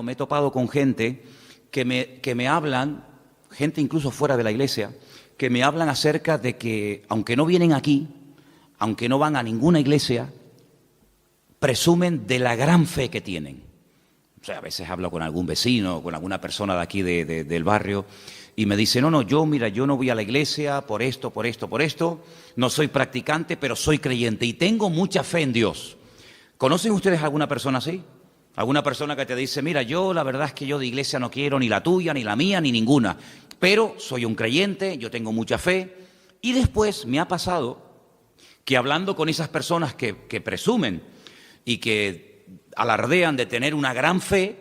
Me he topado con gente que me hablan, gente incluso fuera de la iglesia, que me hablan acerca de que, aunque no vienen aquí, aunque no van a ninguna iglesia, presumen de la gran fe que tienen. O sea, a veces hablo con algún vecino, con alguna persona de aquí del barrio, y me dice, no, yo no voy a la iglesia por esto, no soy practicante, pero soy creyente y tengo mucha fe en Dios. ¿Conocen ustedes alguna persona así? ¿Alguna persona que te dice, mira, yo la verdad es que yo de iglesia no quiero ni la tuya, ni la mía, ni ninguna, pero soy un creyente, yo tengo mucha fe? Y después me ha pasado que hablando con esas personas que presumen y que alardean de tener una gran fe,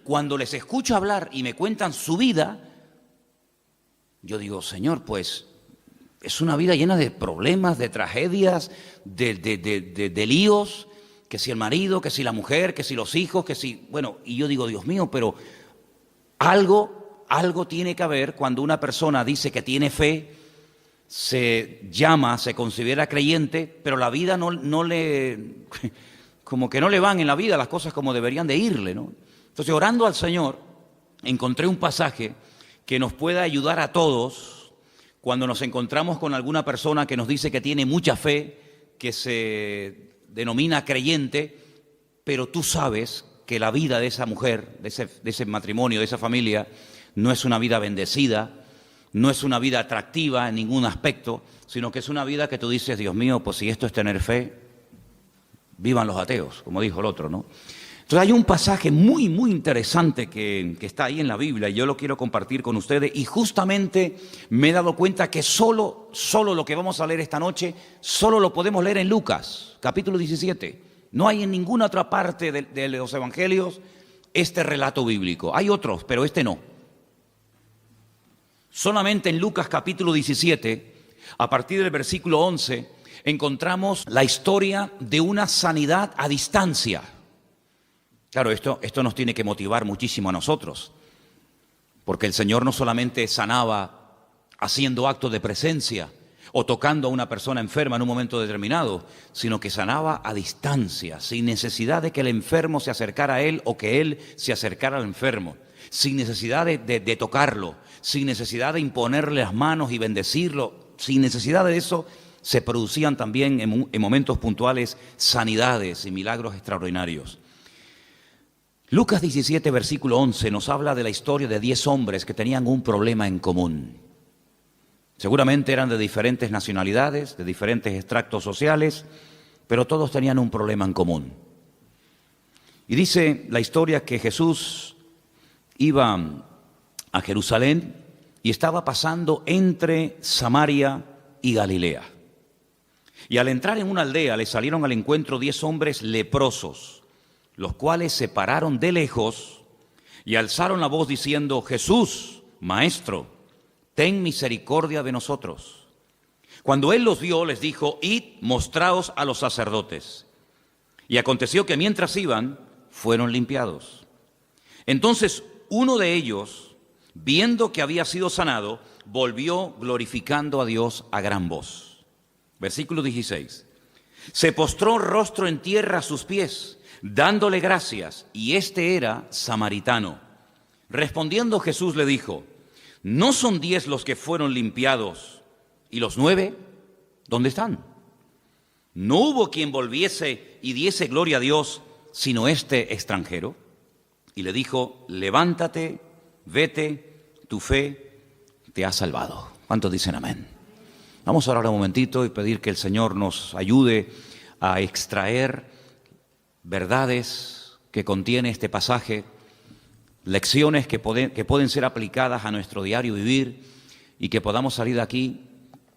cuando les escucho hablar y me cuentan su vida, yo digo, Señor, pues es una vida llena de problemas, de tragedias, de líos, que si el marido, que si la mujer, que si los hijos, que si... Bueno, y yo digo, Dios mío, pero algo tiene que haber cuando una persona dice que tiene fe, se considera creyente, pero la vida no le... como que no le van en la vida las cosas como deberían de irle, ¿no? Entonces, orando al Señor, encontré un pasaje que nos pueda ayudar a todos cuando nos encontramos con alguna persona que nos dice que tiene mucha fe, que se denomina creyente, pero tú sabes que la vida de esa mujer, de ese matrimonio, de esa familia, no es una vida bendecida, no es una vida atractiva en ningún aspecto, sino que es una vida que tú dices, Dios mío, pues si esto es tener fe, vivan los ateos, como dijo el otro, ¿no? Entonces hay un pasaje muy, muy interesante que está ahí en la Biblia y yo lo quiero compartir con ustedes y justamente me he dado cuenta que solo lo que vamos a leer esta noche, solo lo podemos leer en Lucas, capítulo 17. No hay en ninguna otra parte de los evangelios este relato bíblico. Hay otros, pero este no. Solamente en Lucas capítulo 17, a partir del versículo 11, encontramos la historia de una sanidad a distancia. Claro, esto nos tiene que motivar muchísimo a nosotros, porque el Señor no solamente sanaba haciendo actos de presencia o tocando a una persona enferma en un momento determinado, sino que sanaba a distancia, sin necesidad de que el enfermo se acercara a Él o que Él se acercara al enfermo, sin necesidad de tocarlo, sin necesidad de imponerle las manos y bendecirlo, sin necesidad de eso. Se producían también en momentos puntuales sanidades y milagros extraordinarios. Lucas 17, versículo 11, nos habla de la historia de 10 hombres que tenían un problema en común. Seguramente eran de diferentes nacionalidades, de diferentes extractos sociales, pero todos tenían un problema en común. Y dice la historia que Jesús iba a Jerusalén y estaba pasando entre Samaria y Galilea. Y al entrar en una aldea le salieron al encuentro 10 hombres leprosos, los cuales se pararon de lejos y alzaron la voz diciendo, Jesús, Maestro, ten misericordia de nosotros. Cuando él los vio, les dijo, id, mostraos a los sacerdotes. Y aconteció que mientras iban, fueron limpiados. Entonces uno de ellos, viendo que había sido sanado, volvió glorificando a Dios a gran voz. Versículo 16. Se postró rostro en tierra a sus pies, dándole gracias, y este era samaritano. Respondiendo Jesús le dijo, ¿no son 10 los que fueron limpiados, y los 9, dónde están? No hubo quien volviese y diese gloria a Dios, sino este extranjero. Y le dijo, levántate, vete, tu fe te ha salvado. ¿Cuántos dicen amén? Vamos a orar un momentito y pedir que el Señor nos ayude a extraer verdades que contiene este pasaje, lecciones que pueden ser aplicadas a nuestro diario vivir y que podamos salir de aquí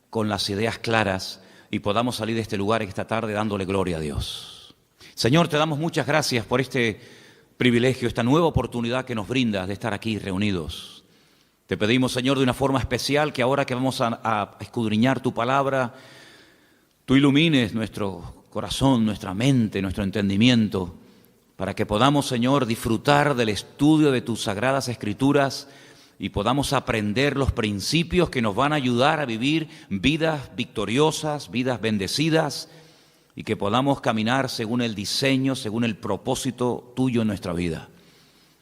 con las ideas claras y podamos salir de este lugar esta tarde dándole gloria a Dios. Señor, te damos muchas gracias por este privilegio, esta nueva oportunidad que nos brindas de estar aquí reunidos. Te pedimos, Señor, de una forma especial que ahora que vamos a escudriñar tu palabra, tú ilumines nuestro corazón, nuestra mente, nuestro entendimiento, para que podamos, Señor, disfrutar del estudio de tus sagradas escrituras y podamos aprender los principios que nos van a ayudar a vivir vidas victoriosas, vidas bendecidas, y que podamos caminar según el diseño, según el propósito tuyo en nuestra vida.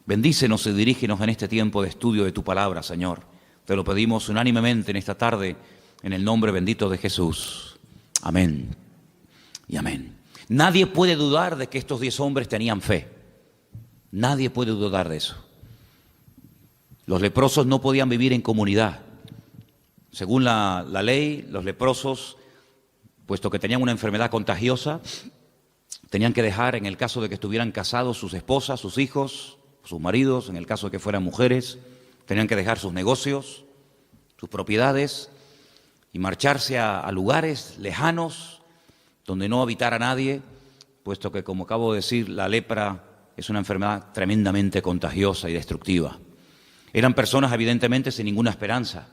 Bendícenos y dirígenos en este tiempo de estudio de tu palabra, Señor. Te lo pedimos unánimemente en esta tarde, en el nombre bendito de Jesús. Amén y amén. Nadie puede dudar de que estos 10 hombres tenían fe. Nadie puede dudar de eso. Los leprosos no podían vivir en comunidad. Según la ley, los leprosos, puesto que tenían una enfermedad contagiosa, tenían que dejar, en el caso de que estuvieran casados, sus esposas, sus hijos, sus maridos, en el caso de que fueran mujeres, tenían que dejar sus negocios, sus propiedades y marcharse a lugares lejanos donde no habitara nadie, puesto que, como acabo de decir, la lepra es una enfermedad tremendamente contagiosa y destructiva. Eran personas evidentemente sin ninguna esperanza.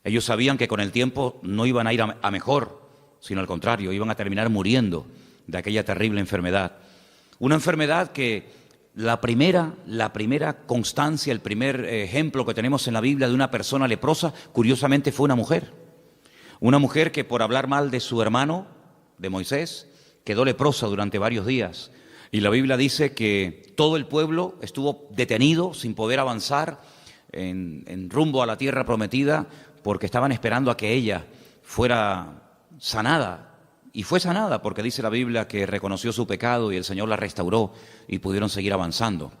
Ellos sabían que con el tiempo no iban a ir a mejor, sino al contrario, iban a terminar muriendo de aquella terrible enfermedad. Una enfermedad que la primera constancia, el primer ejemplo que tenemos en la Biblia de una persona leprosa, curiosamente fue una mujer. Una mujer que por hablar mal de su hermano, de Moisés, quedó leprosa durante varios días. Y la Biblia dice que todo el pueblo estuvo detenido sin poder avanzar en rumbo a la tierra prometida porque estaban esperando a que ella fuera sanada. Y fue sanada porque dice la Biblia que reconoció su pecado y el Señor la restauró y pudieron seguir avanzando.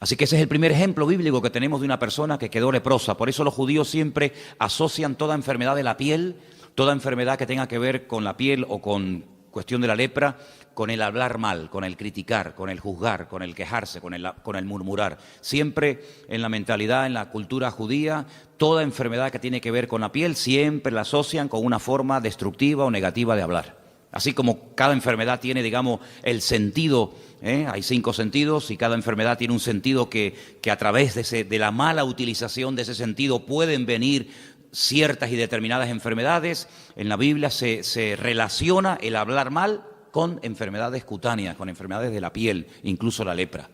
Así que ese es el primer ejemplo bíblico que tenemos de una persona que quedó leprosa. Por eso los judíos siempre asocian toda enfermedad de la piel, toda enfermedad que tenga que ver con la piel o con cuestión de la lepra, con el hablar mal, con el criticar, con el juzgar, con el quejarse, con el murmurar. Siempre en la mentalidad, en la cultura judía, toda enfermedad que tiene que ver con la piel siempre la asocian con una forma destructiva o negativa de hablar. Así como cada enfermedad tiene, digamos, el sentido, hay 5 sentidos y cada enfermedad tiene un sentido que a través de la mala utilización de ese sentido pueden venir ciertas y determinadas enfermedades. En la Biblia se relaciona el hablar mal con enfermedades cutáneas, con enfermedades de la piel, incluso la lepra.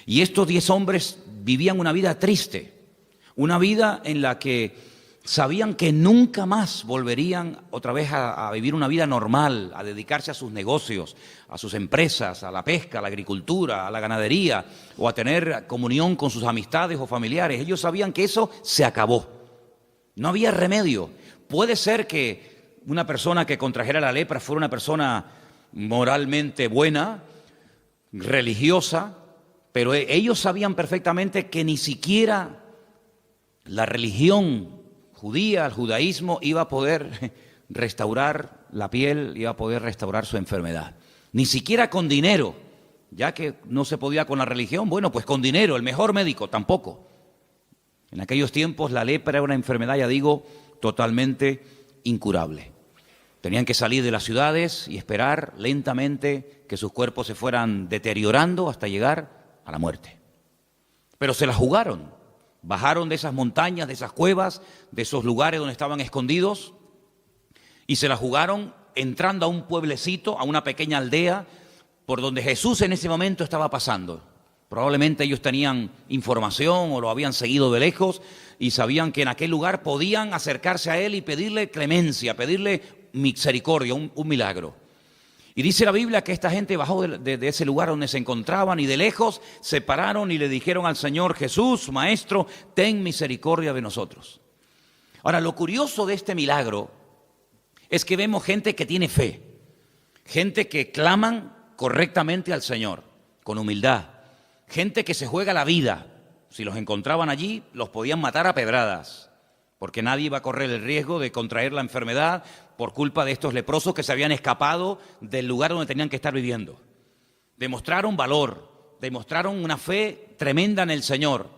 Y estos 10 hombres vivían una vida triste, una vida en la que sabían que nunca más volverían otra vez a vivir una vida normal, a dedicarse a sus negocios, a sus empresas, a la pesca, a la agricultura, a la ganadería, o a tener comunión con sus amistades o familiares. Ellos sabían que eso se acabó. No había remedio. Puede ser que una persona que contrajera la lepra fuera una persona moralmente buena, religiosa, pero ellos sabían perfectamente que ni siquiera la religión judía, el judaísmo, iba a poder restaurar la piel, iba a poder restaurar su enfermedad. Ni siquiera con dinero, ya que no se podía con la religión, bueno, pues con dinero, el mejor médico, tampoco. En aquellos tiempos la lepra era una enfermedad, ya digo, totalmente incurable. Tenían que salir de las ciudades y esperar lentamente que sus cuerpos se fueran deteriorando hasta llegar a la muerte. Pero se la jugaron, bajaron de esas montañas, de esas cuevas, de esos lugares donde estaban escondidos y se la jugaron entrando a un pueblecito, a una pequeña aldea por donde Jesús en ese momento estaba pasando. Probablemente ellos tenían información o lo habían seguido de lejos y sabían que en aquel lugar podían acercarse a él y pedirle clemencia, pedirle misericordia, un milagro. Y dice la Biblia que esta gente bajó de ese lugar donde se encontraban y de lejos se pararon y le dijeron al Señor: Jesús, Maestro, ten misericordia de nosotros. Ahora, lo curioso de este milagro es que vemos gente que tiene fe, gente que claman correctamente al Señor, con humildad, gente que se juega la vida. Si los encontraban allí, los podían matar a pedradas, porque nadie iba a correr el riesgo de contraer la enfermedad por culpa de estos leprosos que se habían escapado del lugar donde tenían que estar viviendo. Demostraron valor, demostraron una fe tremenda en el Señor.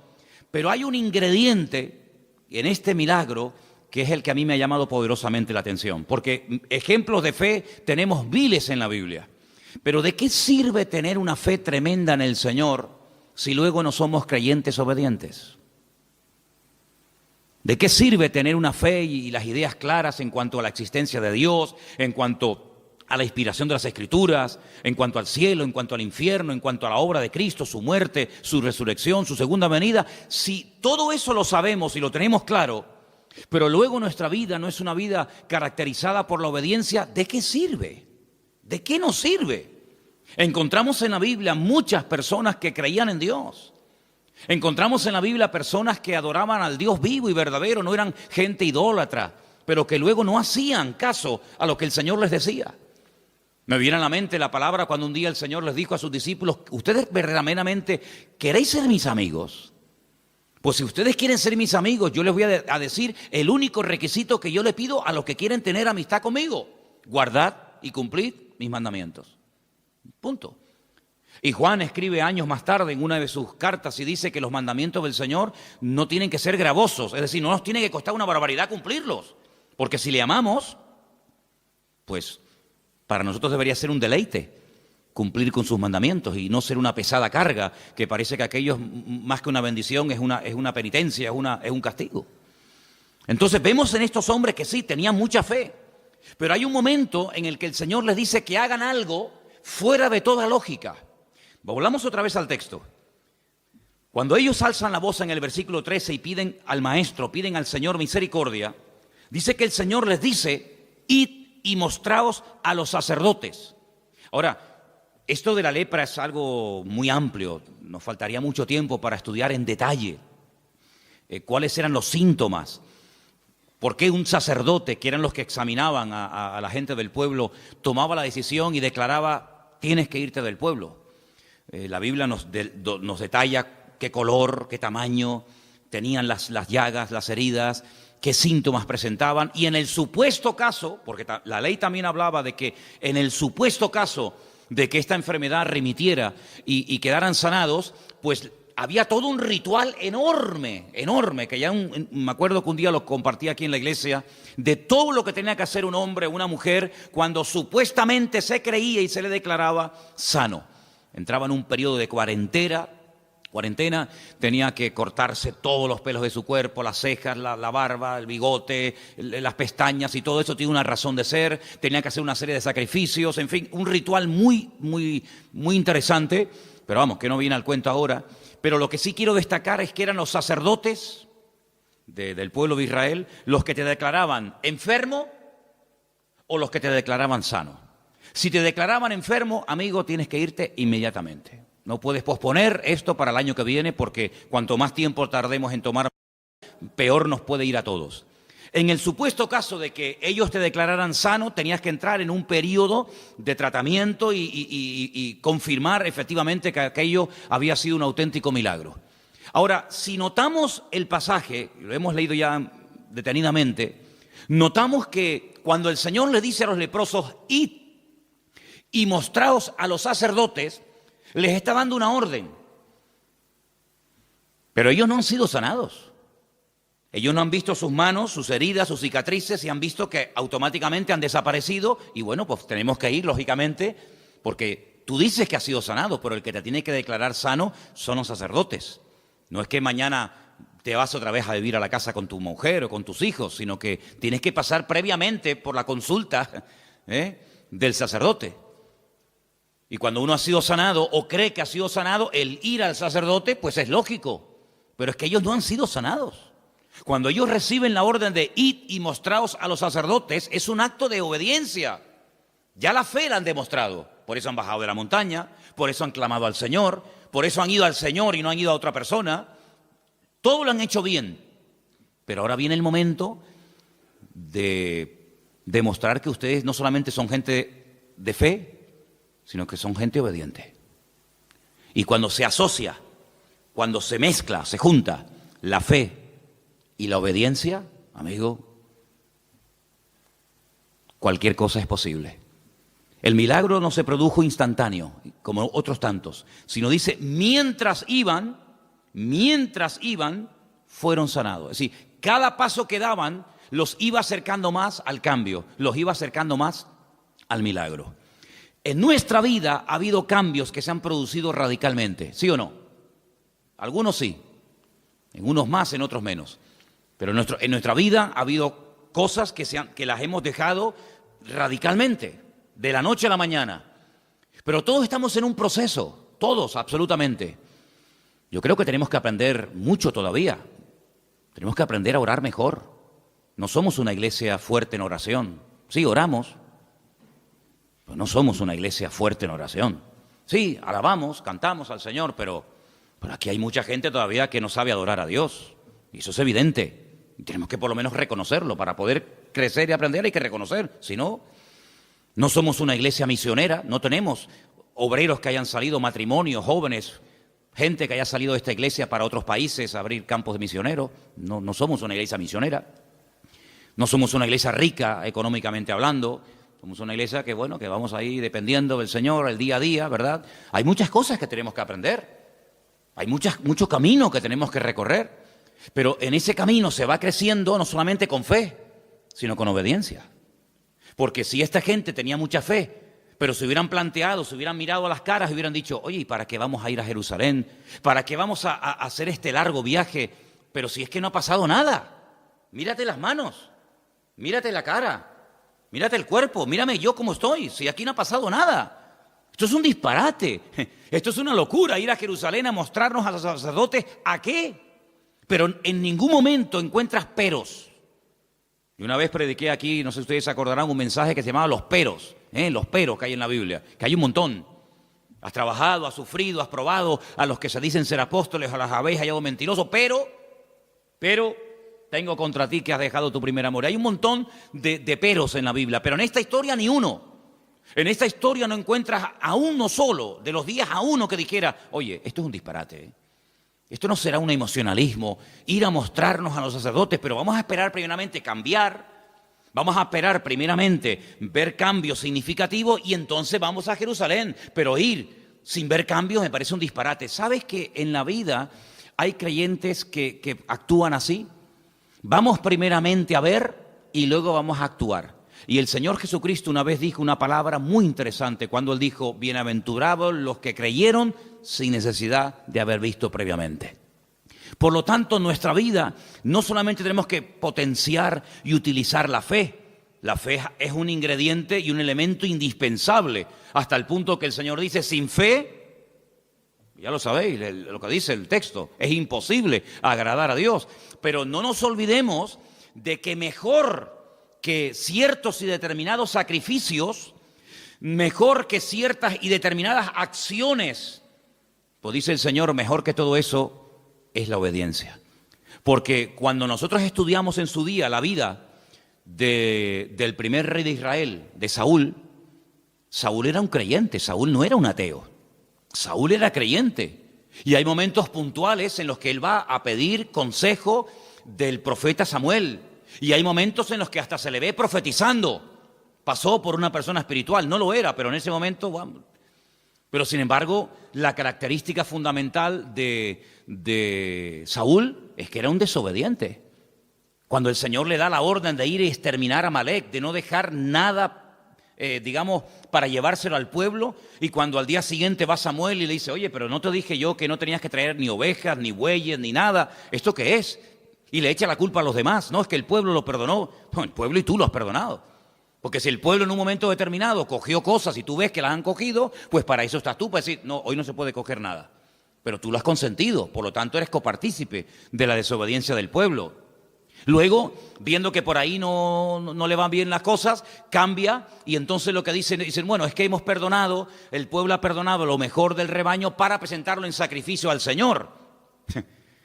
Pero hay un ingrediente en este milagro que es el que a mí me ha llamado poderosamente la atención, porque ejemplos de fe tenemos miles en la Biblia. Pero ¿de qué sirve tener una fe tremenda en el Señor si luego no somos creyentes obedientes? ¿De qué sirve tener una fe y las ideas claras en cuanto a la existencia de Dios, en cuanto a la inspiración de las Escrituras, en cuanto al cielo, en cuanto al infierno, en cuanto a la obra de Cristo, su muerte, su resurrección, su segunda venida? Si todo eso lo sabemos y lo tenemos claro, pero luego nuestra vida no es una vida caracterizada por la obediencia, ¿de qué sirve? ¿De qué nos sirve? Encontramos en la Biblia muchas personas que creían en Dios. Encontramos en la Biblia personas que adoraban al Dios vivo y verdadero, no eran gente idólatra, pero que luego no hacían caso a lo que el Señor les decía. Me viene a la mente la palabra cuando un día el Señor les dijo a sus discípulos: ¿ustedes verdaderamente queréis ser mis amigos? Pues si ustedes quieren ser mis amigos, yo les voy a decir el único requisito que yo le pido a los que quieren tener amistad conmigo: guardad y cumplid mis mandamientos. Punto. Y Juan escribe años más tarde en una de sus cartas y dice que los mandamientos del Señor no tienen que ser gravosos, es decir, no nos tiene que costar una barbaridad cumplirlos, porque si le amamos, pues para nosotros debería ser un deleite cumplir con sus mandamientos y no ser una pesada carga que parece que aquello más que una bendición es una penitencia, es un castigo. Entonces vemos en estos hombres que sí, tenían mucha fe, pero hay un momento en el que el Señor les dice que hagan algo fuera de toda lógica. Volvamos otra vez al texto. Cuando ellos alzan la voz en el versículo 13 y piden al Maestro, piden al Señor misericordia, dice que el Señor les dice: id y mostraos a los sacerdotes. Ahora, esto de la lepra es algo muy amplio, nos faltaría mucho tiempo para estudiar en detalle cuáles eran los síntomas. ¿Por qué un sacerdote, que eran los que examinaban a la gente del pueblo, tomaba la decisión y declaraba: tienes que irte del pueblo? La Biblia nos detalla qué color, qué tamaño tenían las llagas, las heridas, qué síntomas presentaban, y en el supuesto caso, porque la ley también hablaba de que en el supuesto caso de que esta enfermedad remitiera y quedaran sanados, pues había todo un ritual enorme, que ya me acuerdo que un día lo compartí aquí en la iglesia, de todo lo que tenía que hacer un hombre o una mujer cuando supuestamente se creía y se le declaraba sano. Entraba en un periodo de cuarentena, tenía que cortarse todos los pelos de su cuerpo, las cejas, la barba, el bigote, las pestañas, y todo eso tiene una razón de ser. Tenía que hacer una serie de sacrificios, en fin, un ritual muy interesante, pero vamos, que no viene al cuento ahora. Pero lo que sí quiero destacar es que eran los sacerdotes del pueblo de Israel los que te declaraban enfermo o los que te declaraban sano. Si te declaraban enfermo, amigo, tienes que irte inmediatamente. No puedes posponer esto para el año que viene, porque cuanto más tiempo tardemos en tomar, peor nos puede ir a todos. En el supuesto caso de que ellos te declararan sano, tenías que entrar en un periodo de tratamiento y confirmar efectivamente que aquello había sido un auténtico milagro. Ahora, si notamos el pasaje, lo hemos leído ya detenidamente, notamos que cuando el Señor le dice a los leprosos: id y mostraos a los sacerdotes, les está dando una orden. Pero ellos no han sido sanados. Ellos no han visto sus manos, sus heridas, sus cicatrices, y han visto que automáticamente han desaparecido. Y bueno, pues tenemos que ir, lógicamente, porque tú dices que has sido sanado, pero el que te tiene que declarar sano son los sacerdotes. No es que mañana te vas otra vez a vivir a la casa con tu mujer o con tus hijos, sino que tienes que pasar previamente por la consulta del sacerdote. Y cuando uno ha sido sanado o cree que ha sido sanado, el ir al sacerdote pues es lógico, pero es que ellos no han sido sanados. Cuando ellos reciben la orden de id y mostraos a los sacerdotes, es un acto de obediencia. Ya la fe la han demostrado, por eso han bajado de la montaña, por eso han clamado al Señor, por eso han ido al Señor y no han ido a otra persona. Todo lo han hecho bien, pero ahora viene el momento de demostrar que ustedes no solamente son gente de fe, sino que son gente obediente. Y cuando se asocia, cuando se mezcla, se junta la fe y la obediencia, amigo, cualquier cosa es posible. El milagro no se produjo instantáneo, como otros tantos, sino dice, mientras iban, fueron sanados. Es decir, cada paso que daban los iba acercando más al cambio, los iba acercando más al milagro. En nuestra vida ha habido cambios que se han producido radicalmente, ¿sí o no? Algunos sí, en unos más, en otros menos. Pero en nuestra vida ha habido cosas que las hemos dejado radicalmente, de la noche a la mañana. Pero todos estamos en un proceso, todos, absolutamente. Yo creo que tenemos que aprender mucho todavía. Tenemos que aprender a orar mejor. No somos una iglesia fuerte en oración. Sí, oramos, pero no somos una iglesia fuerte en oración. Sí, alabamos, cantamos al Señor, pero aquí hay mucha gente todavía que no sabe adorar a Dios. Y eso es evidente. Y tenemos que por lo menos reconocerlo. Para poder crecer y aprender hay que reconocer. Si no, no somos una iglesia misionera. No tenemos obreros que hayan salido, matrimonios, jóvenes, gente que haya salido de esta iglesia para otros países a abrir campos de misioneros. No somos una iglesia misionera. No somos una iglesia rica económicamente hablando. Somos una iglesia que, bueno, que vamos ahí dependiendo del Señor el día a día, ¿verdad? Hay muchas cosas que tenemos que aprender. Hay mucho camino que tenemos que recorrer. Pero en ese camino se va creciendo no solamente con fe, sino con obediencia. Porque si esta gente tenía mucha fe, pero se hubieran planteado, se hubieran mirado a las caras y hubieran dicho, oye, ¿y para qué vamos a ir a Jerusalén? ¿Para qué vamos a hacer este largo viaje? Pero si es que no ha pasado nada. Mírate las manos. Mírate la cara, mírate el cuerpo, mírame yo cómo estoy, si aquí no ha pasado nada. Esto es un disparate, esto es una locura, ir a Jerusalén a mostrarnos a los sacerdotes, ¿a qué? Pero en ningún momento encuentras peros. Y una vez prediqué aquí, no sé si ustedes se acordarán, un mensaje que se llamaba los peros que hay en la Biblia, que hay un montón. Has trabajado, has sufrido, has probado a los que se dicen ser apóstoles, a las habéis hallado mentirosos, pero tengo contra ti que has dejado tu primer amor. Hay un montón de peros en la Biblia, pero en esta historia ni uno. En esta historia no encuentras a uno solo, de los días a uno que dijera, oye, esto es un disparate. Esto no será un emocionalismo, ir a mostrarnos a los sacerdotes, pero vamos a esperar primeramente cambiar, vamos a esperar primeramente ver cambios significativos y entonces vamos a Jerusalén. Pero ir sin ver cambios me parece un disparate. ¿Sabes que en la vida hay creyentes que actúan así? Vamos primeramente a ver y luego vamos a actuar. Y el Señor Jesucristo una vez dijo una palabra muy interesante cuando Él dijo, bienaventurados los que creyeron sin necesidad de haber visto previamente. Por lo tanto, en nuestra vida no solamente tenemos que potenciar y utilizar la fe. La fe es un ingrediente y un elemento indispensable, hasta el punto que el Señor dice, sin fe, ya lo sabéis, lo que dice el texto, es imposible agradar a Dios. Pero no nos olvidemos de que mejor que ciertos y determinados sacrificios, mejor que ciertas y determinadas acciones, pues dice el Señor, mejor que todo eso es la obediencia. Porque cuando nosotros estudiamos en su día la vida del primer rey de Israel, de Saúl, Saúl era un creyente, Saúl no era un ateo, Saúl era creyente. Y hay momentos puntuales en los que él va a pedir consejo del profeta Samuel. Y hay momentos en los que hasta se le ve profetizando. Pasó por una persona espiritual, no lo era, pero en ese momento, bueno. Pero sin embargo, la característica fundamental de Saúl es que era un desobediente. Cuando el Señor le da la orden de ir y exterminar a Amalek, de no dejar nada, para llevárselo al pueblo, y cuando al día siguiente va Samuel y le dice, oye, pero no te dije yo que no tenías que traer ni ovejas, ni bueyes, ni nada, ¿esto qué es? Y le echa la culpa a los demás, no, es que el pueblo lo perdonó. No, el pueblo y tú lo has perdonado. Porque si el pueblo en un momento determinado cogió cosas y tú ves que las han cogido, pues para eso estás tú, para decir, no, hoy no se puede coger nada. Pero tú lo has consentido, por lo tanto eres copartícipe de la desobediencia del pueblo. Luego, viendo que por ahí no le van bien las cosas, cambia y entonces lo que dicen, bueno, es que hemos perdonado, el pueblo ha perdonado lo mejor del rebaño para presentarlo en sacrificio al Señor.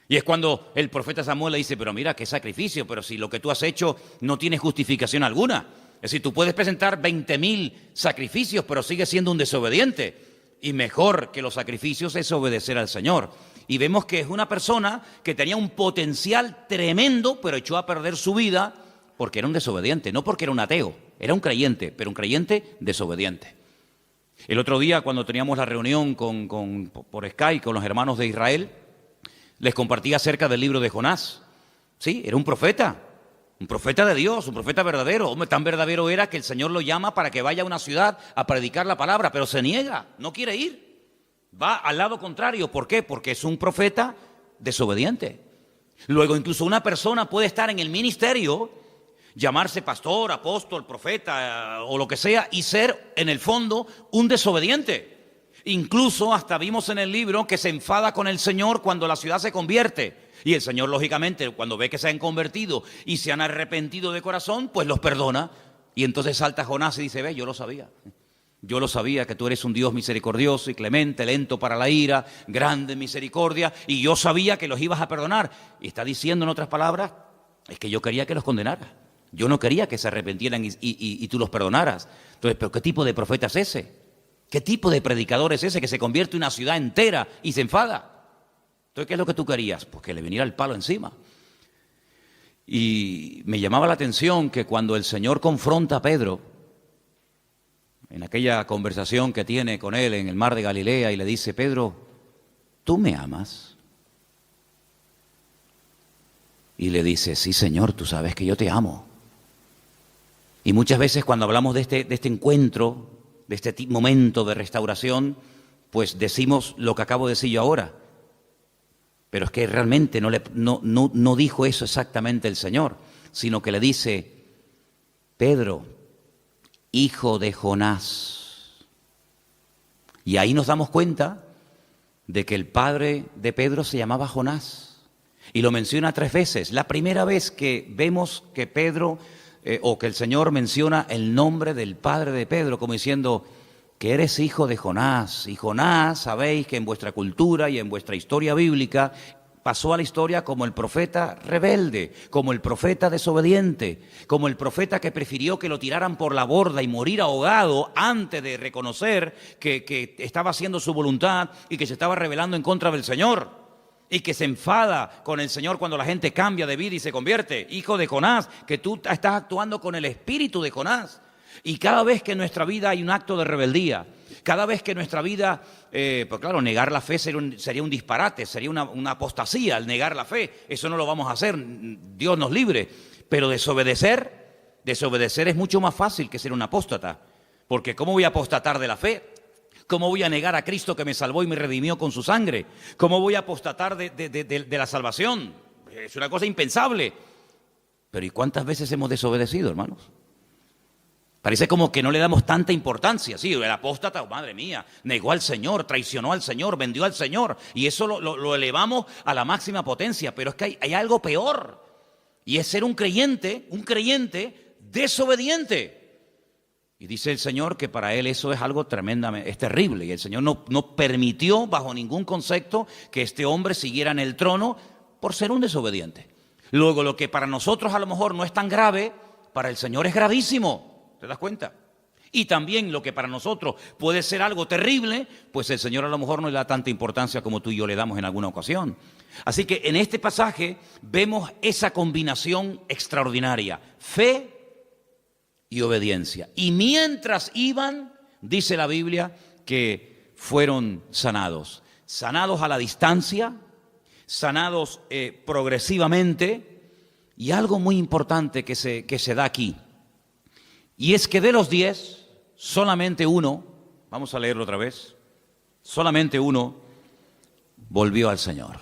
Y es cuando el profeta Samuel le dice, pero mira, qué sacrificio, pero si lo que tú has hecho no tiene justificación alguna. Es decir, tú puedes presentar 20.000 sacrificios, pero sigues siendo un desobediente. Y mejor que los sacrificios es obedecer al Señor. Y vemos que es una persona que tenía un potencial tremendo, pero echó a perder su vida porque era un desobediente, no porque era un ateo, era un creyente, pero un creyente desobediente. El otro día, cuando teníamos la reunión por Skype con los hermanos de Israel, les compartí acerca del libro de Jonás. Sí, era un profeta de Dios, un profeta verdadero. Hombre, tan verdadero era que el Señor lo llama para que vaya a una ciudad a predicar la palabra, pero se niega, no quiere ir. Va al lado contrario. ¿Por qué? Porque es un profeta desobediente. Luego, incluso una persona puede estar en el ministerio, llamarse pastor, apóstol, profeta o lo que sea, y ser, en el fondo, un desobediente. Incluso hasta vimos en el libro que se enfada con el Señor cuando la ciudad se convierte. Y el Señor, lógicamente, cuando ve que se han convertido y se han arrepentido de corazón, pues los perdona. Y entonces salta Jonás y dice, ve, yo lo sabía. Yo lo sabía que tú eres un Dios misericordioso y clemente, lento para la ira, grande en misericordia, y yo sabía que los ibas a perdonar. Y está diciendo, en otras palabras, es que yo quería que los condenaras. Yo no quería que se arrepintieran y tú los perdonaras. Entonces, ¿pero qué tipo de profeta es ese? ¿Qué tipo de predicador es ese que se convierte en una ciudad entera y se enfada? Entonces, ¿qué es lo que tú querías? Pues que le viniera el palo encima. Y me llamaba la atención que cuando el Señor confronta a Pedro, en aquella conversación que tiene con él en el mar de Galilea, y le dice, Pedro, ¿tú me amas? Y le dice, sí, Señor, tú sabes que yo te amo. Y muchas veces cuando hablamos de este encuentro, de este momento de restauración, pues decimos lo que acabo de decir yo ahora. Pero es que realmente no dijo eso exactamente el Señor, sino que le dice, Pedro, hijo de Jonás. Y ahí nos damos cuenta de que el padre de Pedro se llamaba Jonás. Y lo menciona 3 veces. La primera vez que vemos que Pedro, o que el Señor menciona el nombre del padre de Pedro, como diciendo que eres hijo de Jonás. Y Jonás, sabéis que en vuestra cultura y en vuestra historia bíblica pasó a la historia como el profeta rebelde, como el profeta desobediente, como el profeta que prefirió que lo tiraran por la borda y morir ahogado antes de reconocer que estaba haciendo su voluntad y que se estaba rebelando en contra del Señor. Y que se enfada con el Señor cuando la gente cambia de vida y se convierte. Hijo de Jonás, que tú estás actuando con el espíritu de Jonás. Y cada vez que en nuestra vida hay un acto de rebeldía, cada vez que en nuestra vida, pues claro, negar la fe sería un disparate, sería una apostasía el negar la fe. Eso no lo vamos a hacer, Dios nos libre. Pero desobedecer es mucho más fácil que ser un apóstata. Porque ¿cómo voy a apostatar de la fe? ¿Cómo voy a negar a Cristo que me salvó y me redimió con su sangre? ¿Cómo voy a apostatar de la salvación? Es una cosa impensable. Pero ¿y cuántas veces hemos desobedecido, hermanos? Parece como que no le damos tanta importancia. Sí, el apóstata, oh, madre mía, negó al Señor, traicionó al Señor, vendió al Señor. Y eso lo elevamos a la máxima potencia. Pero es que hay algo peor. Y es ser un creyente desobediente. Y dice el Señor que para Él eso es algo tremendamente, es terrible. Y el Señor no permitió bajo ningún concepto que este hombre siguiera en el trono por ser un desobediente. Luego, lo que para nosotros a lo mejor no es tan grave, para el Señor es gravísimo. ¿Te das cuenta? Y también lo que para nosotros puede ser algo terrible, pues el Señor a lo mejor no le da tanta importancia como tú y yo le damos en alguna ocasión. Así que en este pasaje vemos esa combinación extraordinaria, fe y obediencia. Y mientras iban, dice la Biblia, que fueron sanados. Sanados a la distancia, sanados progresivamente, y algo muy importante que se da aquí. Y es que de los 10, solamente uno, vamos a leerlo otra vez, solamente uno volvió al Señor.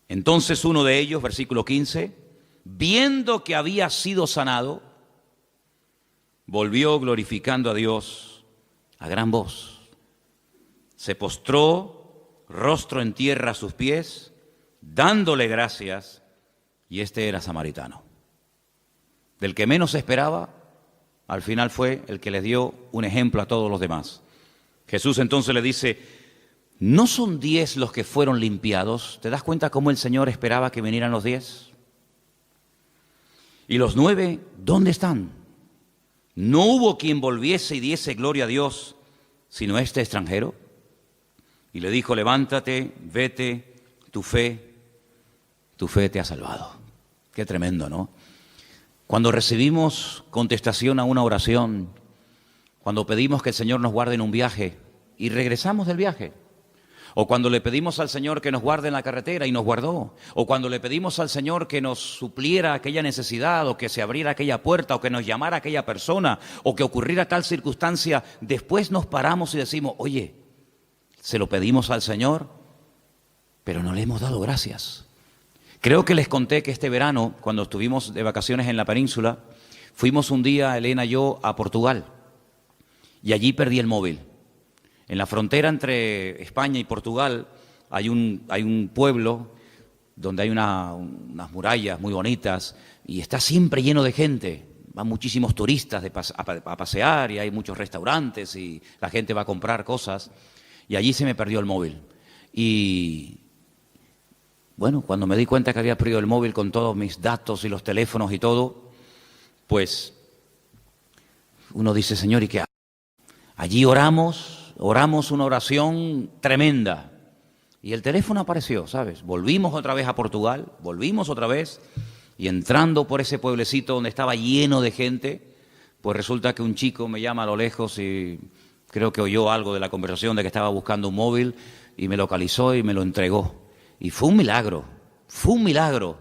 Entonces uno de ellos, versículo 15, viendo que había sido sanado, volvió glorificando a Dios a gran voz. Se postró, rostro en tierra a sus pies, dándole gracias, y este era samaritano. Del que menos esperaba, al final fue el que les dio un ejemplo a todos los demás. Jesús entonces le dice, ¿no son 10 los que fueron limpiados? ¿Te das cuenta cómo el Señor esperaba que vinieran los 10? ¿Y los 9 dónde están? No hubo quien volviese y diese gloria a Dios, sino este extranjero. Y le dijo, levántate, vete, tu fe te ha salvado. Qué tremendo, ¿no? Cuando recibimos contestación a una oración, cuando pedimos que el Señor nos guarde en un viaje y regresamos del viaje, o cuando le pedimos al Señor que nos guarde en la carretera y nos guardó, o cuando le pedimos al Señor que nos supliera aquella necesidad, o que se abriera aquella puerta, o que nos llamara aquella persona, o que ocurriera tal circunstancia, después nos paramos y decimos, oye, se lo pedimos al Señor, pero no le hemos dado gracias. Creo que les conté que este verano, cuando estuvimos de vacaciones en la península, fuimos un día, Elena y yo, a Portugal, y allí perdí el móvil. En la frontera entre España y Portugal hay un pueblo donde hay unas murallas muy bonitas y está siempre lleno de gente. Van muchísimos turistas a pasear y hay muchos restaurantes y la gente va a comprar cosas. Y allí se me perdió el móvil. Y bueno, cuando me di cuenta que había perdido el móvil con todos mis datos y los teléfonos y todo, pues uno dice, Señor, ¿y qué hago? Allí oramos una oración tremenda. Y el teléfono apareció, ¿sabes? Volvimos otra vez a Portugal, volvimos otra vez, y entrando por ese pueblecito donde estaba lleno de gente, pues resulta que un chico me llama a lo lejos y creo que oyó algo de la conversación de que estaba buscando un móvil y me localizó y me lo entregó. Y fue un milagro, fue un milagro.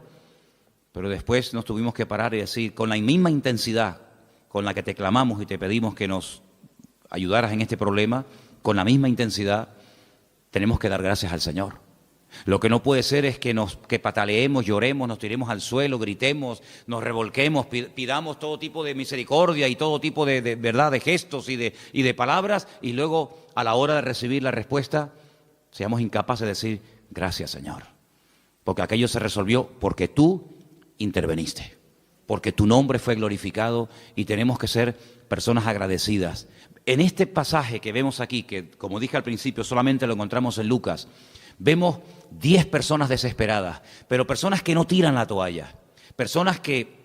Pero después nos tuvimos que parar y decir, con la misma intensidad con la que te clamamos y te pedimos que nos ayudaras en este problema, con la misma intensidad tenemos que dar gracias al Señor. Lo que no puede ser es que pataleemos, lloremos, nos tiremos al suelo, gritemos, nos revolquemos, pidamos todo tipo de misericordia y todo tipo de verdad, de gestos y de palabras, y luego a la hora de recibir la respuesta seamos incapaces de decir gracias, Señor, porque aquello se resolvió porque tú interveniste, porque tu nombre fue glorificado y tenemos que ser personas agradecidas. En este pasaje que vemos aquí, que como dije al principio solamente lo encontramos en Lucas, vemos 10 personas desesperadas, pero personas que no tiran la toalla, personas que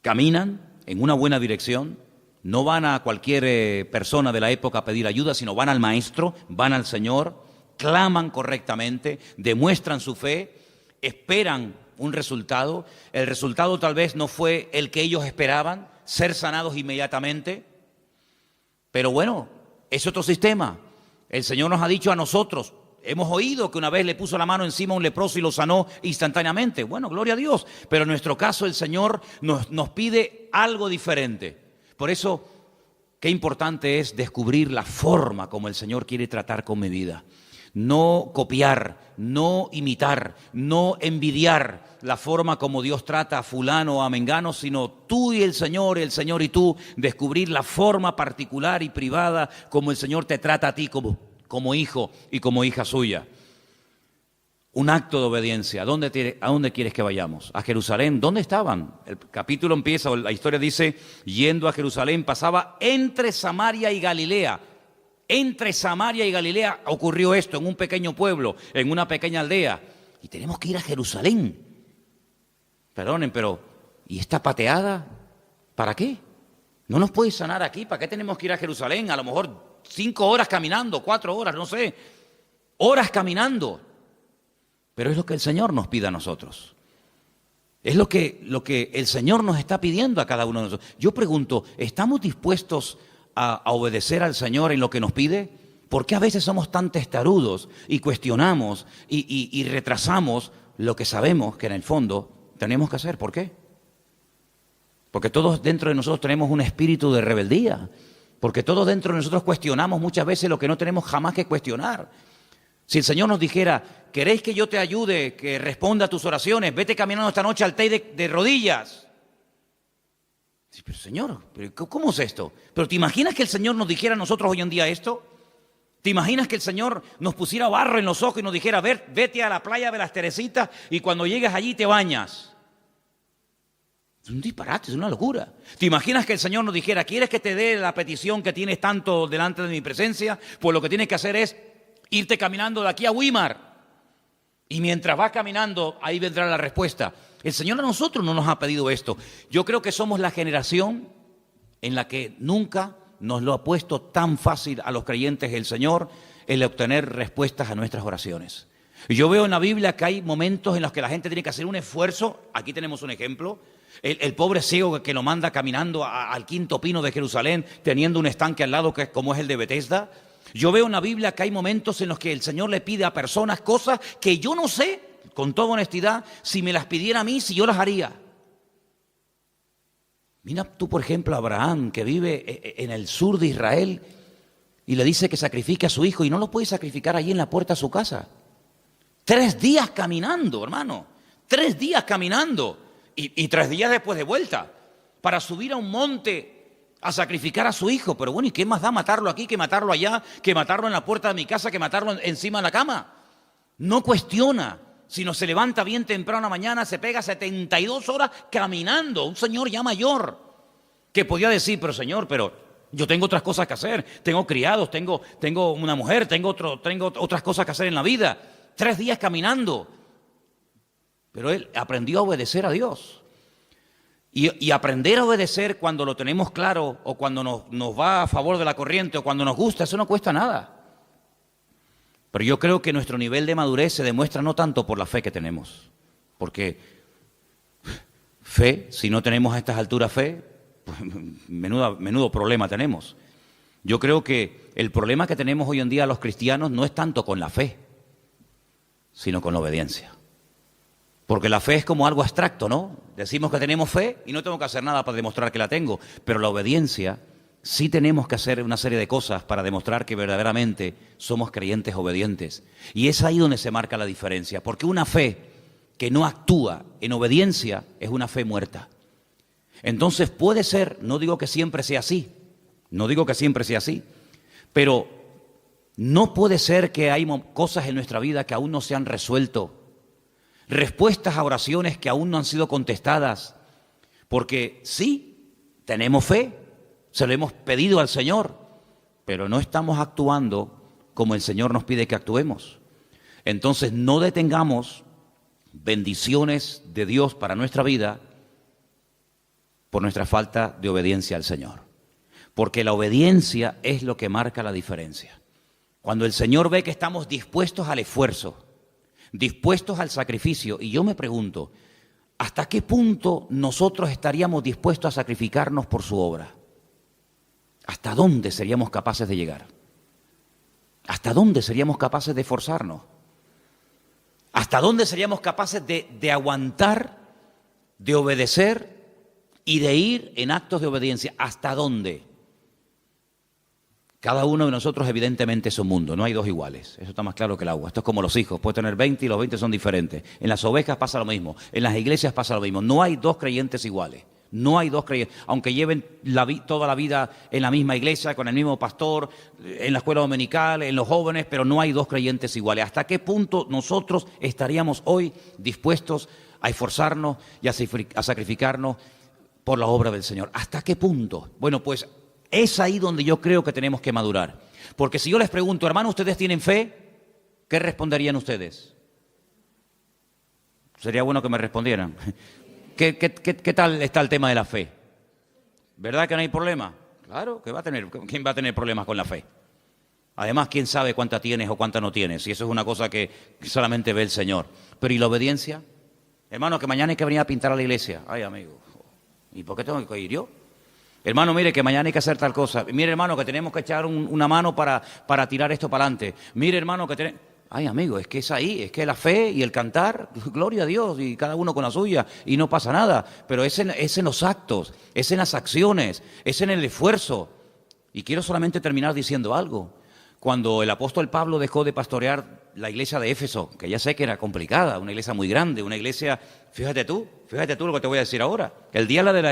caminan en una buena dirección, no van a cualquier persona de la época a pedir ayuda, sino van al Maestro, van al Señor, claman correctamente, demuestran su fe, esperan un resultado. El resultado tal vez no fue el que ellos esperaban, ser sanados inmediatamente, pero bueno, es otro sistema. El Señor nos ha dicho a nosotros, hemos oído que una vez le puso la mano encima a un leproso y lo sanó instantáneamente. Bueno, gloria a Dios, pero en nuestro caso el Señor nos pide algo diferente. Por eso, qué importante es descubrir la forma como el Señor quiere tratar con mi vida. No copiar, no imitar, no envidiar la forma como Dios trata a fulano o a mengano, sino tú y el Señor y tú, descubrir la forma particular y privada como el Señor te trata a ti como hijo y como hija suya. Un acto de obediencia. ¿A dónde quieres que vayamos? ¿A Jerusalén? ¿Dónde estaban? El capítulo empieza, la historia dice, yendo a Jerusalén, pasaba entre Samaria y Galilea. Entre Samaria y Galilea ocurrió esto, en un pequeño pueblo, en una pequeña aldea. Y tenemos que ir a Jerusalén. Perdonen, pero ¿y esta pateada? ¿Para qué? ¿No nos puede sanar aquí? ¿Para qué tenemos que ir a Jerusalén? A lo mejor 5 horas caminando, 4 horas, no sé. Horas caminando. Pero es lo que el Señor nos pide a nosotros. Es lo que el Señor nos está pidiendo a cada uno de nosotros. Yo pregunto, ¿estamos dispuestos a obedecer al Señor en lo que nos pide? ¿Por qué a veces somos tan testarudos y cuestionamos y retrasamos lo que sabemos que en el fondo tenemos que hacer? ¿Por qué? Porque todos dentro de nosotros tenemos un espíritu de rebeldía. Porque todos dentro de nosotros cuestionamos muchas veces lo que no tenemos jamás que cuestionar. Si el Señor nos dijera, ¿queréis que yo te ayude, que responda a tus oraciones? Vete caminando esta noche al Teide de rodillas. Sí, pero Señor, ¿cómo es esto? ¿Pero te imaginas que el Señor nos dijera a nosotros hoy en día esto? ¿Te imaginas que el Señor nos pusiera barro en los ojos y nos dijera, vete a la playa de las Teresitas y cuando llegues allí te bañas? Es un disparate, es una locura. ¿Te imaginas que el Señor nos dijera, ¿quieres que te dé la petición que tienes tanto delante de mi presencia? Pues lo que tienes que hacer es irte caminando de aquí a Weimar. Y mientras vas caminando, ahí vendrá la respuesta. El Señor a nosotros no nos ha pedido esto. Yo creo que somos la generación en la que nunca nos lo ha puesto tan fácil a los creyentes el Señor el obtener respuestas a nuestras oraciones. Y yo veo en la Biblia que hay momentos en los que la gente tiene que hacer un esfuerzo. Aquí tenemos un ejemplo. El pobre ciego que lo manda caminando al quinto pino de Jerusalén, teniendo un estanque al lado como es el de Betesda. Yo veo en la Biblia que hay momentos en los que el Señor le pide a personas cosas que yo no sé, con toda honestidad, si me las pidiera a mí, si yo las haría. Mira tú, por ejemplo, a Abraham, que vive en el sur de Israel, y le dice que sacrifique a su hijo, y no lo puede sacrificar allí en la puerta de su casa. 3 días caminando, hermano. 3 días caminando. Y 3 días después de vuelta. Para subir a un monte a sacrificar a su hijo. Pero bueno, ¿y qué más da matarlo aquí, que matarlo allá, que matarlo en la puerta de mi casa, que matarlo encima de la cama? No cuestiona, sino se levanta bien temprano a la mañana, se pega 72 horas caminando. Un señor ya mayor que podía decir, pero señor, pero yo tengo otras cosas que hacer, tengo criados, tengo una mujer, tengo otras cosas que hacer en la vida. 3 días caminando. Pero él aprendió a obedecer a Dios. Y aprender a obedecer cuando lo tenemos claro, o cuando nos va a favor de la corriente, o cuando nos gusta, eso no cuesta nada. Pero yo creo que nuestro nivel de madurez se demuestra no tanto por la fe que tenemos. Porque fe, si no tenemos a estas alturas fe, pues menudo problema tenemos. Yo creo que el problema que tenemos hoy en día los cristianos no es tanto con la fe, sino con la obediencia. Porque la fe es como algo abstracto, ¿no? Decimos que tenemos fe y no tengo que hacer nada para demostrar que la tengo. Pero la obediencia, sí tenemos que hacer una serie de cosas para demostrar que verdaderamente somos creyentes obedientes. Y es ahí donde se marca la diferencia. Porque una fe que no actúa en obediencia es una fe muerta. Entonces puede ser, no digo que siempre sea así, pero no puede ser que hay cosas en nuestra vida que aún no se han resuelto, respuestas a oraciones que aún no han sido contestadas, porque sí, tenemos fe, se lo hemos pedido al Señor, pero no estamos actuando como el Señor nos pide que actuemos. Entonces no detengamos bendiciones de Dios para nuestra vida por nuestra falta de obediencia al Señor. Porque la obediencia es lo que marca la diferencia. Cuando el Señor ve que estamos dispuestos al esfuerzo, dispuestos al sacrificio, y yo me pregunto, ¿hasta qué punto nosotros estaríamos dispuestos a sacrificarnos por su obra? ¿Hasta dónde seríamos capaces de llegar? ¿Hasta dónde seríamos capaces de esforzarnos? ¿Hasta dónde seríamos capaces de aguantar, de obedecer y de ir en actos de obediencia? ¿Hasta dónde? Cada uno de nosotros evidentemente es un mundo, no hay dos iguales, eso está más claro que el agua. Esto es como los hijos, puede tener 20 y los 20 son diferentes. En las ovejas pasa lo mismo, en las iglesias pasa lo mismo. No hay dos creyentes iguales, no hay dos creyentes, aunque lleven toda la vida en la misma iglesia, con el mismo pastor, en la escuela dominical, en los jóvenes, pero no hay dos creyentes iguales. ¿Hasta qué punto nosotros estaríamos hoy dispuestos a esforzarnos y a sacrificarnos por la obra del Señor? ¿Hasta qué punto? Bueno, pues es ahí donde yo creo que tenemos que madurar. Porque si yo les pregunto, hermano, ¿ustedes tienen fe? ¿Qué responderían ustedes? Sería bueno que me respondieran. ¿Qué tal está el tema de la fe? ¿Verdad que no hay problema? Claro, ¿quién va a tener problemas con la fe? Además, ¿quién sabe cuánta tienes o cuánta no tienes? Y eso es una cosa que solamente ve el Señor. Pero ¿y la obediencia? Hermano, que mañana hay que venir a pintar a la iglesia. Ay, amigo, ¿y por qué tengo que ir yo? Hermano, mire que mañana hay que hacer tal cosa. Mire, hermano, que tenemos que echar una mano para tirar esto para adelante. Mire, hermano, que tenemos... Ay, amigo, es que es ahí, es que la fe y el cantar, gloria a Dios, y cada uno con la suya, y no pasa nada. Pero es en los actos, es en las acciones, es en el esfuerzo. Y quiero solamente terminar diciendo algo. Cuando el apóstol Pablo dejó de pastorear la iglesia de Éfeso, que ya sé que era complicada, una iglesia muy grande, una iglesia, fíjate tú lo que te voy a decir ahora. El día de la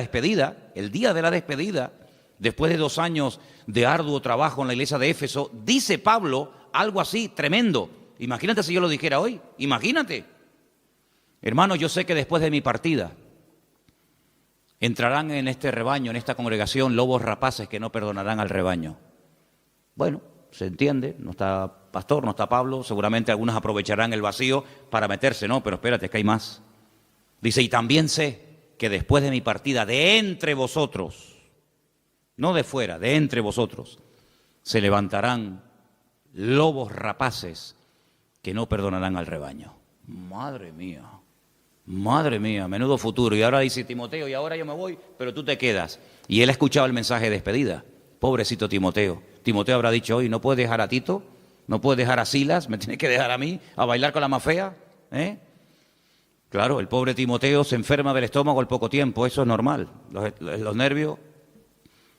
despedida, después de 2 años de arduo trabajo en la iglesia de Éfeso, dice Pablo algo así tremendo. Imagínate si yo lo dijera hoy, imagínate. Hermano, yo sé que después de mi partida entrarán en este rebaño, en esta congregación, lobos rapaces que no perdonarán al rebaño. Bueno, se entiende, no está pastor, no está Pablo, seguramente algunos aprovecharán el vacío para meterse, no, pero espérate, es que hay más. Dice, y también sé que después de mi partida, de entre vosotros, no de fuera, de entre vosotros, se levantarán lobos rapaces que no perdonarán al rebaño. Madre mía, menudo futuro. Y ahora dice Timoteo, y ahora yo me voy, pero tú te quedas. Y él ha escuchado el mensaje de despedida. Pobrecito Timoteo. Timoteo habrá dicho hoy, ¿no puedes dejar a Tito? ¿No puedes dejar a Silas? ¿Me tienes que dejar a mí a bailar con la más fea? Claro, el pobre Timoteo se enferma del estómago al poco tiempo, eso es normal. Los nervios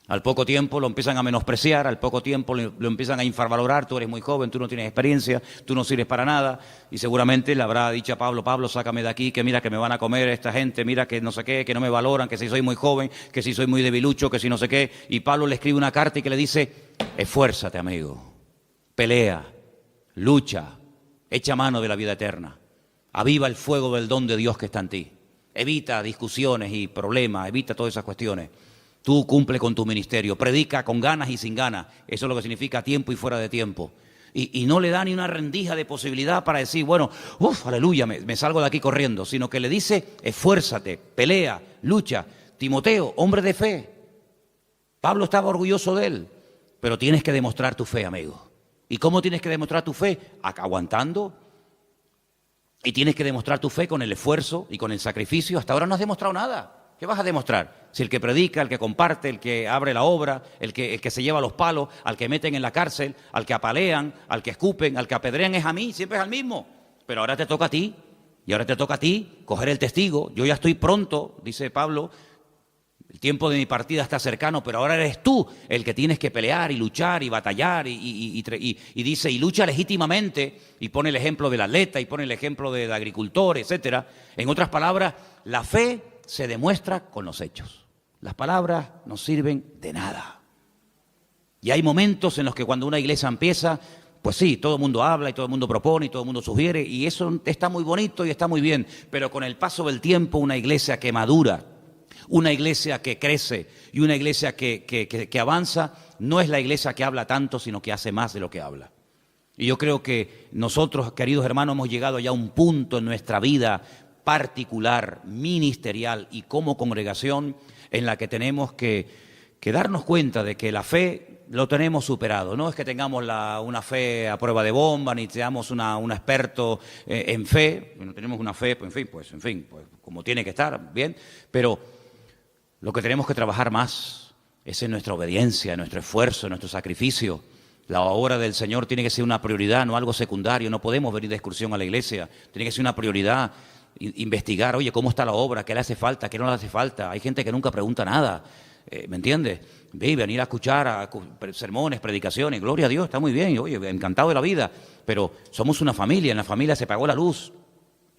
Al poco tiempo lo empiezan a menospreciar, al poco tiempo lo empiezan a infravalorar, tú eres muy joven, tú no tienes experiencia, tú no sirves para nada, y seguramente le habrá dicho a Pablo, Pablo, sácame de aquí, que mira que me van a comer esta gente, mira que no sé qué, que no me valoran, que si soy muy joven, que si soy muy debilucho, que si no sé qué, y Pablo le escribe una carta y que le dice, esfuérzate, amigo, pelea, lucha, echa mano de la vida eterna, aviva el fuego del don de Dios que está en ti, evita discusiones y problemas, evita todas esas cuestiones. Tú cumple con tu ministerio, predica con ganas y sin ganas, eso es lo que significa tiempo y fuera de tiempo. Y no le da ni una rendija de posibilidad para decir, bueno, aleluya, me salgo de aquí corriendo, sino que le dice, esfuérzate, pelea, lucha. Timoteo, hombre de fe. Pablo estaba orgulloso de él, pero tienes que demostrar tu fe, amigo. ¿Y cómo tienes que demostrar tu fe? Aguantando. Y tienes que demostrar tu fe con el esfuerzo y con el sacrificio. Hasta ahora no has demostrado nada. ¿Qué vas a demostrar? Si el que predica, el que comparte, el que abre la obra, el que se lleva los palos, al que meten en la cárcel, al que apalean, al que escupen, al que apedrean es a mí, siempre es al mismo. Pero ahora te toca a ti, y ahora te toca a ti coger el testigo. Yo ya estoy pronto, dice Pablo, el tiempo de mi partida está cercano, pero ahora eres tú el que tienes que pelear y luchar y batallar y dice, y lucha legítimamente, y pone el ejemplo del atleta, y pone el ejemplo del agricultor, etcétera. En otras palabras, la fe se demuestra con los hechos. Las palabras no sirven de nada. Y hay momentos en los que cuando una iglesia empieza, pues sí, todo el mundo habla y todo el mundo propone y todo el mundo sugiere, y eso está muy bonito y está muy bien, pero con el paso del tiempo una iglesia que madura, una iglesia que crece y una iglesia que avanza, no es la iglesia que habla tanto, sino que hace más de lo que habla. Y yo creo que nosotros, queridos hermanos, hemos llegado ya a un punto en nuestra vida particular, ministerial y como congregación en la que tenemos que darnos cuenta de que la fe lo tenemos superado. No es que tengamos una fe a prueba de bomba, ni seamos un experto en fe. No tenemos una fe, pues como tiene que estar, bien. Pero lo que tenemos que trabajar más es en nuestra obediencia, en nuestro esfuerzo, en nuestro sacrificio. La obra del Señor tiene que ser una prioridad, no algo secundario. No podemos venir de excursión a la iglesia. Tiene que ser una prioridad. Investigar, oye, ¿cómo está la obra? ¿Qué le hace falta? ¿Qué no le hace falta? Hay gente que nunca pregunta nada, ¿me entiendes? Venir a escuchar sermones, predicaciones, gloria a Dios, está muy bien, oye, encantado de la vida, pero somos una familia, en la familia se pagó la luz,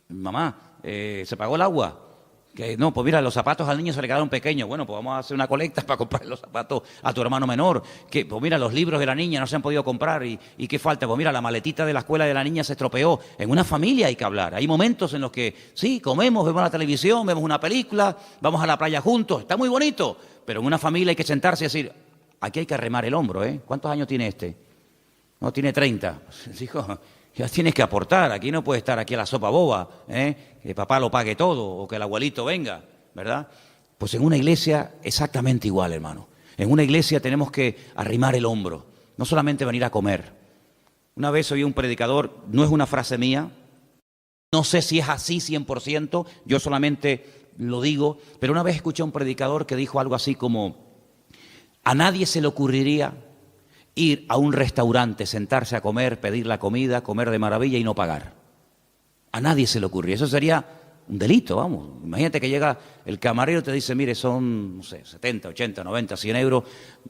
mamá, se pagó el agua. Que no, pues mira, los zapatos al niño se le quedaron pequeños. Bueno, pues vamos a hacer una colecta para comprar los zapatos a tu hermano menor. Que, pues mira, los libros de la niña no se han podido comprar. ¿Y qué falta? Pues mira, la maletita de la escuela de la niña se estropeó. En una familia hay que hablar. Hay momentos en los que, sí, comemos, vemos la televisión, vemos una película, vamos a la playa juntos. Está muy bonito. Pero en una familia hay que sentarse y decir, aquí hay que arremar el hombro, ¿eh? ¿Cuántos años tiene este? No, tiene 30. Hijo, ya tienes que aportar, aquí no puede estar aquí a la sopa boba, que papá lo pague todo o que el abuelito venga, ¿verdad? Pues en una iglesia exactamente igual, hermano. En una iglesia tenemos que arrimar el hombro, no solamente venir a comer. Una vez oí un predicador, no es una frase mía, no sé si es así 100%, yo solamente lo digo, pero una vez escuché a un predicador que dijo algo así como, a nadie se le ocurriría ir a un restaurante, sentarse a comer, pedir la comida, comer de maravilla y no pagar. A nadie se le ocurriría. Eso sería un delito, vamos. Imagínate que llega el camarero y te dice, mire, son, no sé, 70, 80, 90, 100 euros.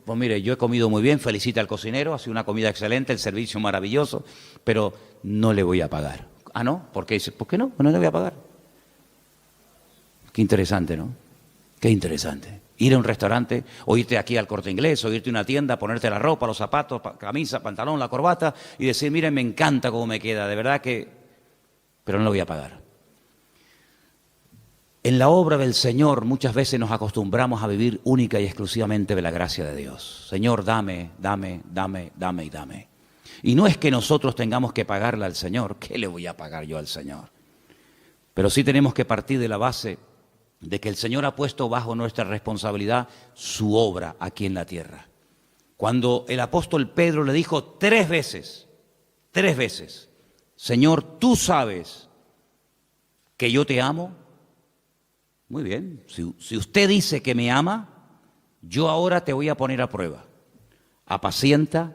Pues mire, yo he comido muy bien, felicita al cocinero, ha sido una comida excelente, el servicio maravilloso, pero no le voy a pagar. Ah, ¿no? ¿Por qué? Dice, ¿por qué no? No le voy a pagar. Qué interesante, ¿no? Qué interesante. Ir a un restaurante, o irte aquí al Corte Inglés, o irte a una tienda, ponerte la ropa, los zapatos, camisa, pantalón, la corbata, y decir, miren, me encanta cómo me queda, de verdad que... pero no lo voy a pagar. En la obra del Señor muchas veces nos acostumbramos a vivir única y exclusivamente de la gracia de Dios. Señor, dame, dame, dame, dame y dame. Y no es que nosotros tengamos que pagarle al Señor, ¿qué le voy a pagar yo al Señor? Pero sí tenemos que partir de la base de que el Señor ha puesto bajo nuestra responsabilidad su obra aquí en la tierra. Cuando el apóstol Pedro le dijo 3 veces, Señor, tú sabes que yo te amo. Muy bien, si usted dice que me ama, yo ahora te voy a poner a prueba. Apacienta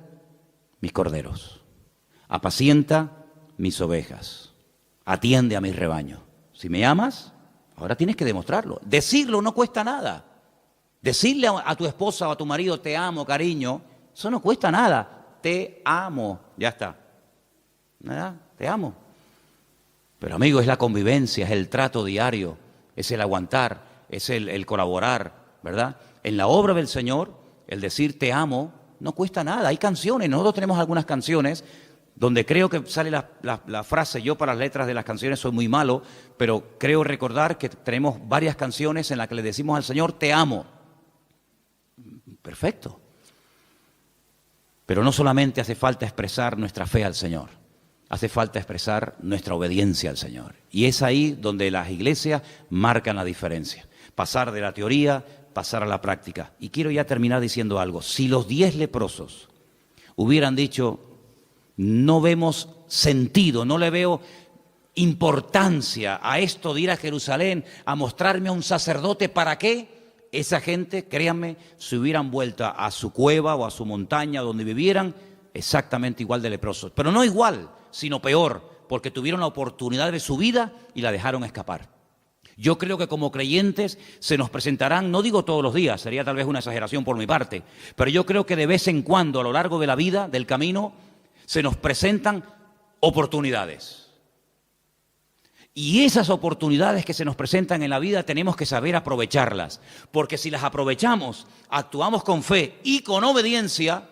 mis corderos, apacienta mis ovejas, atiende a mis rebaños. Si me amas, ahora tienes que demostrarlo. Decirlo no cuesta nada. Decirle a tu esposa o a tu marido, te amo, cariño, eso no cuesta nada. Te amo, ya está. ¿Verdad? Te amo. Pero amigo, es la convivencia, es el trato diario, es el aguantar, es el colaborar, ¿verdad? En la obra del Señor, el decir te amo no cuesta nada. Hay canciones, nosotros tenemos algunas canciones donde creo que sale la frase, yo para las letras de las canciones soy muy malo, pero creo recordar que tenemos varias canciones en las que le decimos al Señor te amo. Perfecto. Pero no solamente hace falta expresar nuestra fe al Señor, hace falta expresar nuestra obediencia al Señor. Y es ahí donde las iglesias marcan la diferencia. Pasar de la teoría, pasar a la práctica. Y quiero ya terminar diciendo algo. Si los 10 leprosos hubieran dicho, no vemos sentido, no le veo importancia a esto de ir a Jerusalén a mostrarme a un sacerdote, ¿para qué? Esa gente, créanme, se hubieran vuelto a su cueva o a su montaña donde vivieran exactamente igual de leprosos. Pero no igual, sino peor, porque tuvieron la oportunidad de su vida y la dejaron escapar. Yo creo que como creyentes se nos presentarán, no digo todos los días, sería tal vez una exageración por mi parte, pero yo creo que de vez en cuando a lo largo de la vida, del camino, se nos presentan oportunidades. Y esas oportunidades que se nos presentan en la vida tenemos que saber aprovecharlas, porque si las aprovechamos, actuamos con fe y con obediencia,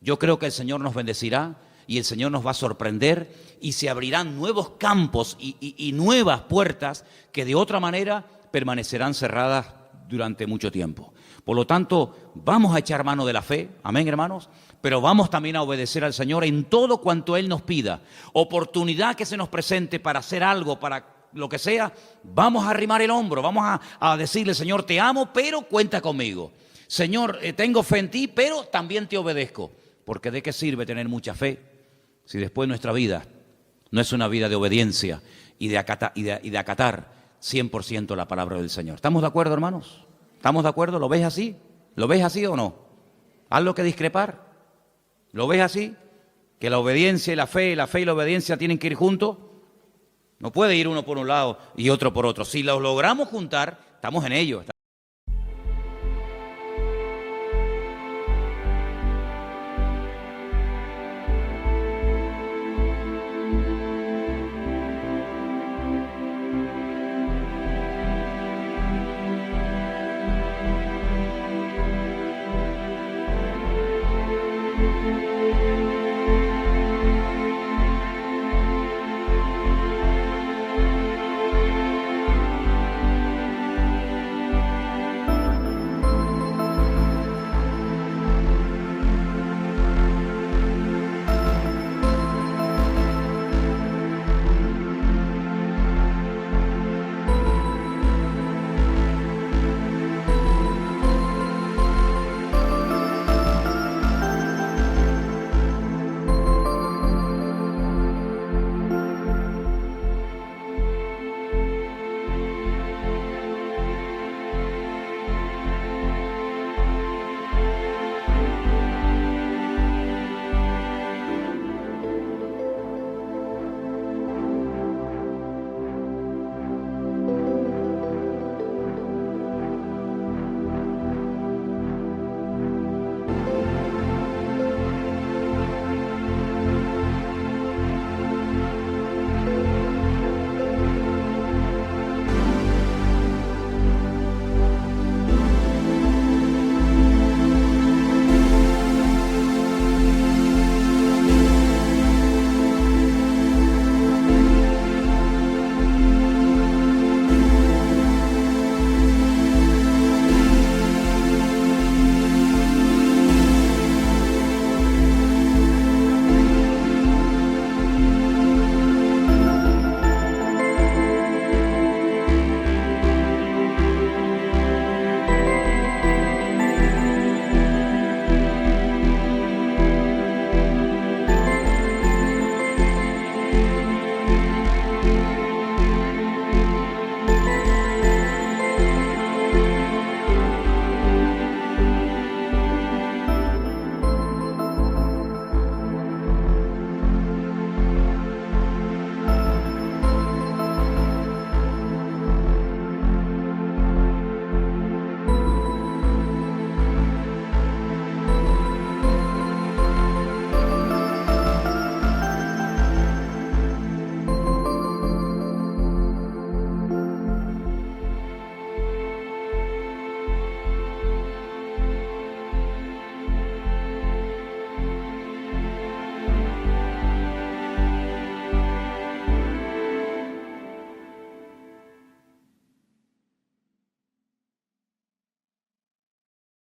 yo creo que el Señor nos bendecirá y el Señor nos va a sorprender y se abrirán nuevos campos y nuevas puertas que de otra manera permanecerán cerradas durante mucho tiempo. Por lo tanto, vamos a echar mano de la fe, amén hermanos, pero vamos también a obedecer al Señor en todo cuanto Él nos pida. Oportunidad que se nos presente para hacer algo, para lo que sea, vamos a arrimar el hombro, vamos a decirle, Señor, te amo, pero cuenta conmigo. Señor, tengo fe en ti, pero también te obedezco. Porque ¿de qué sirve tener mucha fe si después nuestra vida no es una vida de obediencia y de acatar 100% la palabra del Señor? ¿Estamos de acuerdo, hermanos? ¿Estamos de acuerdo? ¿Lo ves así? ¿Lo ves así o no? ¿Algo que discrepar? ¿Lo ves así? ¿Que la obediencia y la fe y la obediencia tienen que ir juntos? No puede ir uno por un lado y otro por otro. Si los logramos juntar, estamos en ello.